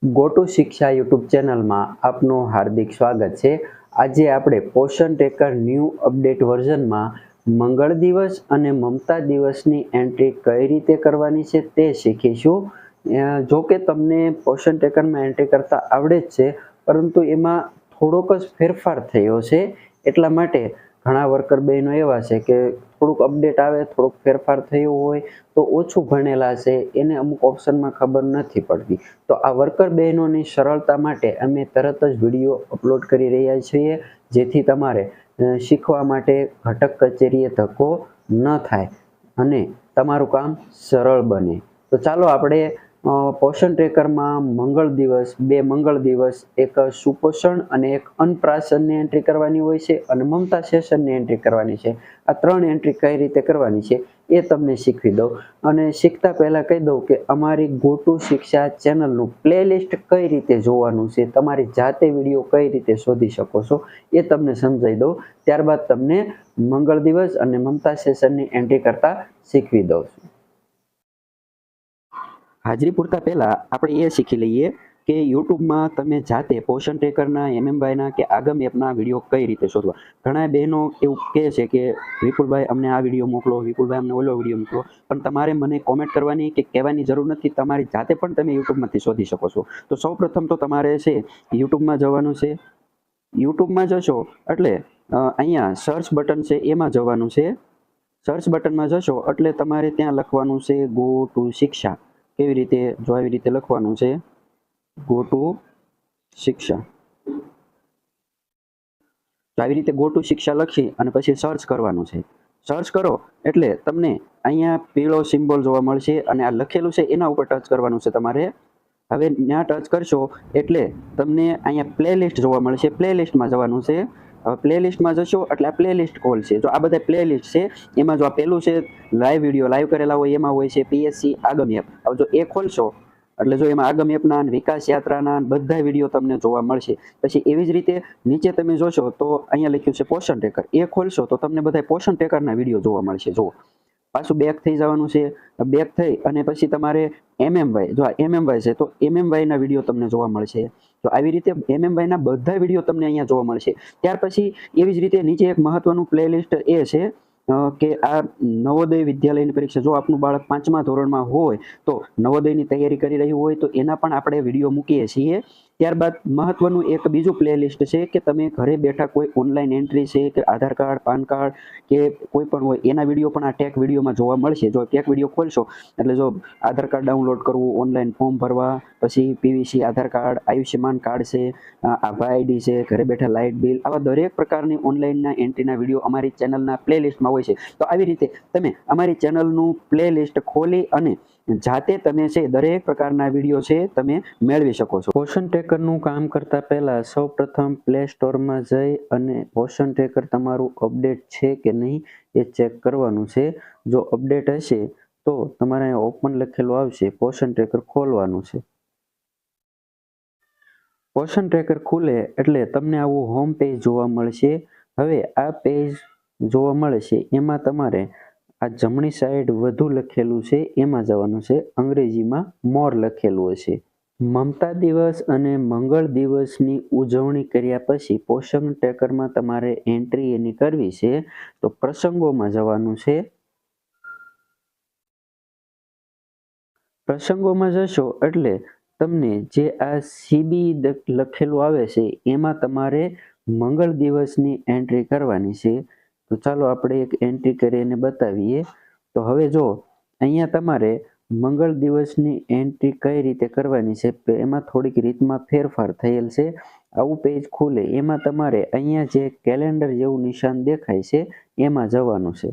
Go to શિક્ષા YouTube ચેનલમાં આપનું હાર્દિક સ્વાગત છે। આજે આપણે પોષણ ટ્રેકર ન્યૂ અપડેટ વર્ઝનમાં મંગળ દિવસ અને મમતા દિવસની એન્ટ્રી કઈ રીતે કરવાની છે તે શીખીશું। જો કે તમને પોષણ ટ્રેકરમાં એન્ટ્રી કરતા આવડે જ છે, પરંતુ એમાં થોડોક જ ફેરફાર થયો છે। એટલા માટે ઘણા વર્કર બહેનો એવા છે કે થોડુંક અપડેટ આવે, થોડોક ફેરફાર થયો હોય તો ઓછું ભણેલા છે, એને અમુક ઓપ્શનમાં ખબર નથી પડતી। તો આ વર્કર બહેનોની સરળતા માટે અમે તરત જ વિડીયો અપલોડ કરી રહ્યા છીએ, જેથી તમારે શીખવા માટે ઘટક કચેરીએ ધક્કો ન થાય અને તમારું કામ સરળ બને। તો ચાલો આપણે પોષણ ટ્રેકરમાં બે મંગળ દિવસ, એક સુપોષણ અને એક અન્નપ્રાશનની એન્ટ્રી કરવાની હોય છે અને મમતા સેશનની એન્ટ્રી કરવાની છે। આ ત્રણ એન્ટ્રી કઈ રીતે કરવાની છે એ તમને શીખવી દઉં। અને શીખતા પહેલાં કહી દઉં કે અમારી ગો ટુ શિક્ષા ચેનલનું પ્લેલિસ્ટ કઈ રીતે જોવાનું છે, તમારી જાતે વિડીયો કઈ રીતે શોધી શકો છો એ તમને સમજાવી દઉં। ત્યારબાદ તમને મંગળ દિવસ અને મમતા સેશનની એન્ટ્રી કરતા શીખવી દઉં છું। હાજરી પૂરતા પહેલા આપણે એ શીખી લઈએ કે યુટ્યુબમાં તમે જાતે પોષણ ટ્રેકરના, એમએમવાયના કે આગમ એપના વિડીયો કઈ રીતે શોધવા। ઘણા બહેનો એવું કહે છે કે વિપુલભાઈ અમને આ વિડીયો મોકલો, વિપુલભાઈ અમને ઓલો વિડીયો મોકલો, પણ તમારે મને કોમેન્ટ કરવાની કે કહેવાની જરૂર નથી, તમારી જાતે પણ તમે યુટ્યુબમાંથી શોધી શકો છો। તો સૌપ્રથમ તો તમારે છે યુટ્યુબમાં જવાનું છે। યુટ્યુબમાં જશો એટલે અહીંયા સર્ચ બટન છે એમાં જવાનું છે। સર્ચ બટનમાં જશો એટલે તમારે ત્યાં લખવાનું છે ગો ટુ શિક્ષા। કેવી રીતે? જો આવી રીતે લખવાનું છે ગો ટુ શિક્ષા। તો આવી રીતે ગો ટુ શિક્ષા લખી અને પછી સર્ચ કરવાનું છે। સર્ચ કરો એટલે તમને અહીંયા પીળો સિમ્બોલ જોવા મળશે અને આ લખેલું છે એના ઉપર ટચ કરવાનું છે તમારે। હવે ત્યાં ટચ કરશો એટલે તમને અહીંયા પ્લેલિસ્ટ જોવા મળશે, પ્લેલિસ્ટમાં જવાનું છે। હવે પ્લેલિસ્ટમાં જશો એટલે આ પ્લેલિસ્ટ ખોલશે। જો આ બધા પ્લેલિસ્ટ છે એમાં જો આ પહેલું છે લાઈવ વિડીયો, લાઈવ કરેલા હોય એમાં હોય છે પીએસસી આગમ એપ। હવે જો એ ખોલશો એટલે જો એમાં આગમ એપના, વિકાસ યાત્રાના બધા વિડીયો તમને જોવા મળશે। પછી એવી જ રીતે નીચે તમે જોશો તો અહીંયા લખ્યું છે પોષણ ટ્રેકર, એ ખોલશો તો તમને બધા પોષણ ટ્રેકરના વિડીયો જોવા મળશે। જુઓ, પાછું બેક થઈ જવાનું છે। બેક થઈ અને પછી તમારે એમએમવાય, જો આ એમએમવાય છે તો એમએમવાયના વિડીયો તમને જોવા મળશે। તો આવી રીતે એમએમવાયના બધા વિડીયો તમને અહીંયા જોવા મળશે। ત્યાર પછી એવી જ રીતે નીચે એક મહત્વનું પ્લેલિસ્ટ એ છે કે આ નવોદય વિદ્યાલયની પરીક્ષા, જો આપનું બાળક 5મા ધોરણમાં હોય તો નવોદયની તૈયારી કરી રહ્યું હોય તો એના પણ આપણે વિડીયો મૂકીએ છીએ। ત્યારબાદ મહત્વનું એક બીજું પ્લેલિસ્ટ છે કે તમે ઘરે બેઠા કોઈ ઓનલાઈન એન્ટ્રી છે કે આધાર કાર્ડ, પાન કાર્ડ કે કોઈ પણ હોય એના વિડીયો પણ આ ટેક વિડીયોમાં જોવા મળશે। જો ટેક વિડીયો ખોલશો એટલે જો આધાર કાર્ડ ડાઉનલોડ કરવું, ઓનલાઈન ફોર્મ ભરવા, પછી પીવીસી આધાર કાર્ડ, આયુષ્યમાન કાર્ડ છે, આભા આઈડી છે, ઘરે બેઠા લાઇટ બિલ, આવા દરેક પ્રકારની ઓનલાઈનના એન્ટ્રીના વિડીયો અમારી ચેનલના પ્લેલિસ્ટમાં હોય છે। તો આવી રીતે તમે અમારી ચેનલનું પ્લેલિસ્ટ ખોલી અને જાતે તમે છે દરેક પ્રકારના વિડીયો છે તમે મેળવી શકો છો। પોષણ ટ્રેકરનું કામ કરતા પહેલા સૌપ્રથમ પ્લે સ્ટોરમાં જઈ અને પોષણ ટ્રેકર તમારું અપડેટ છે કે નહીં એ ચેક કરવાનું છે। જો અપડેટ હશે તો તમારે અહીંયા ઓપન લખેલું આવશે, પોષણ ટ્રેકર ખોલવાનું છે। પોષણ ટ્રેકર ખુલે એટલે તમને આવું હોમ પેજ જોવા મળશે। હવે આ પેજ જોવા મળશે એમાં તમારે આ જમણી સાઈડ વધુ લખેલું છે એમાં જવાનું છે, અંગ્રેજીમાં મોર લખેલું હશે। મમતા દિવસ અને મંગળ દિવસની ઉજવણી કર્યા પછી પોષણ ટ્રેકરમાં તમારે એન્ટ્રી એની કરવી છે। તો પ્રસંગોમાં જવાનું છે। પ્રસંગોમાં જશો એટલે તમને જે આ સીબી લખેલું આવે છે એમાં તમારે મંગળ દિવસની એન્ટ્રી કરવાની છે। તો ચાલો આપણે એક એન્ટ્રી કરીને બતાવીએ। તો હવે જો અહીંયા તમારે મંગળ દિવસની એન્ટ્રી કઈ રીતે કરવાની છે એમાં થોડીક રીતમાં ફેરફાર થયેલ છે। આવું પેજ ખુલે એમાં તમારે અહીંયા જે કેલેન્ડર જેવું નિશાન દેખાય છે એમાં જવાનું છે।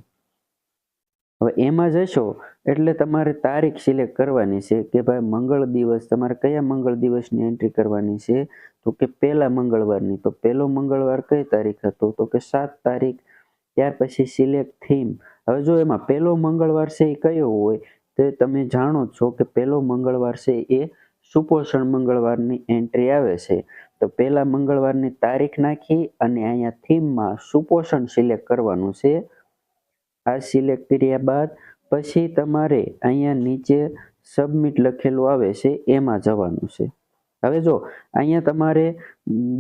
હવે એમાં જશો એટલે તમારે તારીખ સિલેક્ટ કરવાની છે કે ભાઈ મંગળ દિવસ, તમારે કયા મંગળ દિવસની એન્ટ્રી કરવાની છે, તો કે પહેલા મંગળવારની। તો પહેલો મંગળવાર કઈ તારીખ હતો, તો કે 7 તારીખ। ત્યાર પછી સિલેક્ટ થીમ। હવે જો એમાં પહેલો મંગળવાર છે એ કયો હોય તો તમે જાણો છો કે પહેલો મંગળવાર છે એ સુપોષણ મંગળવારની એન્ટ્રી આવે છે। તો પહેલા મંગળવારની તારીખ નાખી અને અહીંયા થીમમાં સુપોષણ સિલેક્ટ કરવાનું છે। આ સિલેક્ટ કર્યા બાદ પછી તમારે અહીંયા નીચે સબમિટ લખેલું આવે છે એમાં જવાનું છે। હવે જો અહીંયા તમારે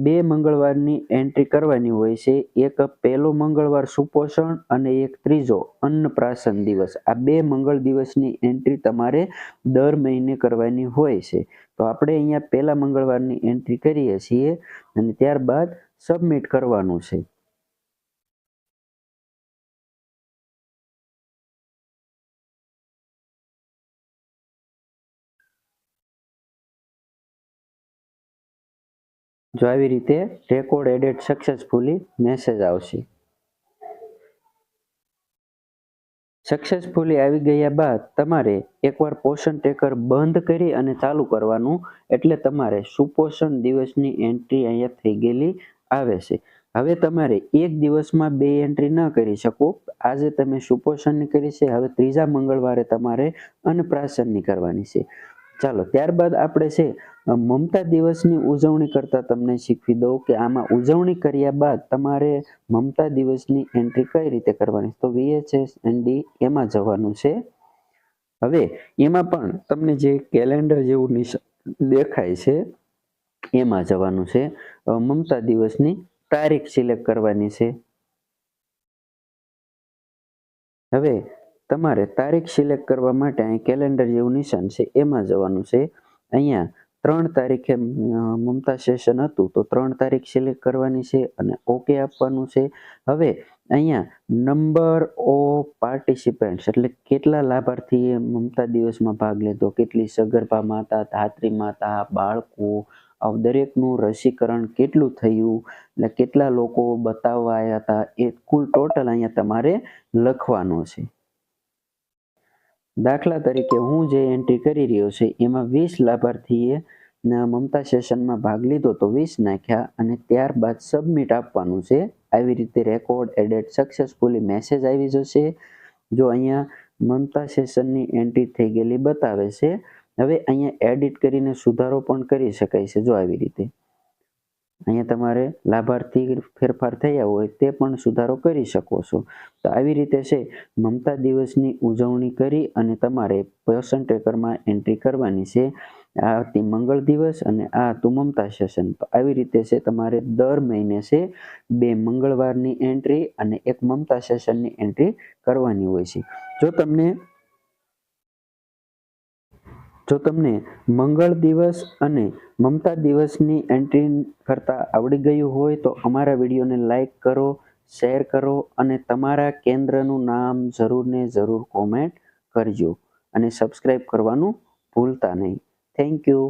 2 મંગળવારની એન્ટ્રી કરવાની હોય છે. એક પહેલો મંગળવાર સુપોષણ અને એક ત્રીજો અન્નપ્રાશન દિવસ. આ 2 મંગળ દિવસની એન્ટ્રી તમારે દર મહિને કરવાની હોય છે. તો આપણે અહીંયા પહેલા મંગળવારની એન્ટ્રી કરીએ છીએ અને ત્યારબાદ સબમિટ કરવાનું છે. જો આવી રીતે રેકોર્ડ એડેડ સક્સેસફુલી મેસેજ આવશે. સક્સેસફુલી આવી ગયા બાદ તમારે એકવાર પોષણ ટ્રેકર બંધ કરી અને ચાલુ કરવાનું, એટલે તમારે સુપોષણ દિવસની એન્ટ્રી અહીંયા થઈ ગયેલી આવે છે. હવે તમારે એક દિવસમાં 2 એન્ટ્રી ન કરી શકો. આજે તમે સુપોષણની કરી છે, હવે ત્રીજા મંગળવારે તમારે અન્નપ્રાશનની કરવાની છે. ચાલો ત્યારબાદ આપણે છે મમતા દિવસની ઉજવણી કરતા તમને શીખવી દઉં કે આમાં ઉજવણી કર્યા બાદ તમારે મમતા દિવસની એન્ટ્રી કઈ રીતે કરવાની. તો VHSND એમાં જવાનું છે. હવે એમાં પણ તમને જે કેલેન્ડર જેવું દેખાય છે એમાં જવાનું છે. મમતા દિવસની તારીખ સિલેક્ટ કરવાની છે. હવે તમારે તારીખ સિલેક્ટ કરવા માટે અહીં કેલેન્ડર જેવું નિશાન છે એમાં જવાનું છે. અહીંયા 3 તારીખે મમતા સેશન હતું તો 3 તારીખ સિલેક્ટ કરવાની છે અને ઓકે આપવાનું છે. હવે અહીંયા નંબર ઓફ પાર્ટિસિપન્ટ્સ એટલે કેટલા લાભાર્થીએ મમતા દિવસમાં ભાગ લીધો, કેટલી સગર્ભા માતા, ધાત્રી માતા, બાળકો, દરેકનું રસીકરણ કેટલું થયું, એટલે કેટલા લોકો બતાવવા આવ્યા હતા, એ કુલ ટોટલ અહીંયા તમારે લખવાનું છે. દાખલા તરીકે હું જે એન્ટ્રી કરી રહ્યો છે એમાં 20 લાભાર્થીએ મમતા સેશનમાં ભાગ લીધો તો 20 નાખ્યા અને ત્યારબાદ સબમિટ આપવાનું છે. આવી રીતે રેકોર્ડ એડેડ સક્સેસફુલી મેસેજ આવી જશે. જો અહીંયા મમતા સેશનની એન્ટ્રી થઈ ગયેલી બતાવે છે. હવે અહીંયા એડિટ કરીને સુધારો પણ કરી શકાય છે. જો આવી રીતે અહીંયા તમારે લાભાર્થી ફેરફાર થયા હોય તે પણ સુધારો કરી શકો છો. તો આવી રીતે છે મમતા દિવસની ઉજવણી કરી અને તમારે પોષણ ટ્રેકરમાં એન્ટ્રી કરવાની છે. આ હતી મંગળ દિવસ અને આ હતું મમતા સેશન. તો આવી રીતે છે તમારે દર મહિને છે 2 મંગળવારની એન્ટ્રી અને 1 મમતા સેશનની એન્ટ્રી કરવાની હોય છે. જો તમને મંગળ દિવસ અને મમતા દિવસની એન્ટ્રી કરતા આવડી ગયું હોય તો અમારા વિડીયોને લાઈક કરો, શેર કરો અને તમારા કેન્દ્રનું નામ જરૂર ને જરૂર કોમેન્ટ કરજો અને સબસ્ક્રાઈબ કરવાનું ભૂલતા નહીં. Thank you.